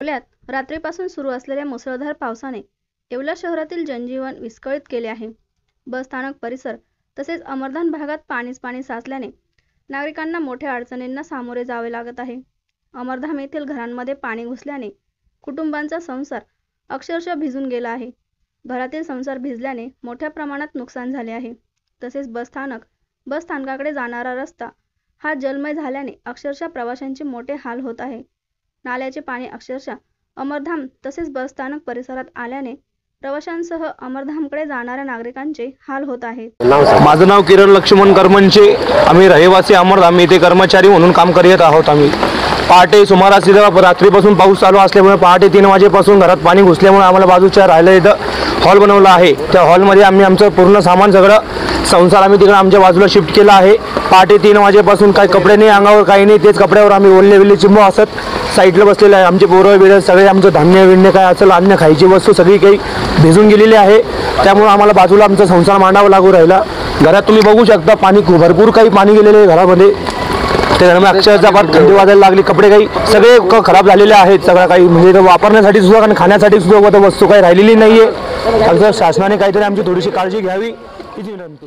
येवल्यात रात्रीपासून सुरू असलेल्या मुसळधार पावसाने येवला शहरातील जनजीवन विस्कळीत केले आहे। बस स्थानक परिसर तसेच अमरधाम भागात पाणी साचल्याने नागरिकांना मोठ्या अडचणींना सामोरे जावे लागत आहे। अमरधाम येथील घरांमध्ये पाणी घुसल्याने कुटुंबांचा संसार अक्षरशः भिजून गेला आहे। घरातील संसार भिजल्याने मोठ्या प्रमाणात नुकसान झाले आहे। तसेच बस स्थानकाकडे जाणारा रस्ता हा जलमय झाल्याने अक्षरशः प्रवाशांचे मोठे हाल होत आहे। नाल्याचे पाणी अक्षरशः अमरधाम तसेच बस स्थानक परिसरात आल्याने प्रवाशांसह अमरधामकडे जाणाऱ्या नागरिकांचे हाल होत आहेत। माझं नाव किरण लक्ष्मण करमनचे, आम्ही रहिवासी अमरधाम येथे कर्मचारी म्हणून काम करत आहोत। आम्ही पहाटे सुमारास रात्रीपासून पाऊस चालू असल्यामुळे पहाटे 3 वाजेपासून घरात पाणी घुसल्यामुळे आम्हाला बाजूच्या राहायला इथं हॉल बनवला आहे। त्या हॉलमध्ये आम्ही आमचं पूर्ण सामान सगळं संसार आम्ही तिकडे आमच्या बाजूला शिफ्ट केला आहे। पहाटे 3 वाजेपासून काही कपडे नाही, अंगावर काही नाही, तेच कपड्यावर आम्ही ओले चिंब असत साईडला बसलेले आहे। आमचे पोरं बिरं सगळे आमचं धान्य विण्य काय असेल अन्न खायची वस्तू सगळी काही भिजून गेलेली आहे। त्यामुळे आम्हाला बाजूला आमचा संसार मांडावा लागू राहिला। घरात तुम्ही बघू शकता पाणी भरपूर काही पाणी गेलेले आहे घरामध्ये। त्यामुळे अक्षरशः फार थंडी वाजायला लागली, कपडे काही सगळे खराब झालेले आहेत। सगळं काही म्हणजे वापरण्यासाठी सुद्धा आणि खाण्यासाठी सुद्धा वस्तू काही राहिलेली नाहीये। शासनाने काहीतरी आमची थोडीशी काळजी घ्यावी हीच विनंती।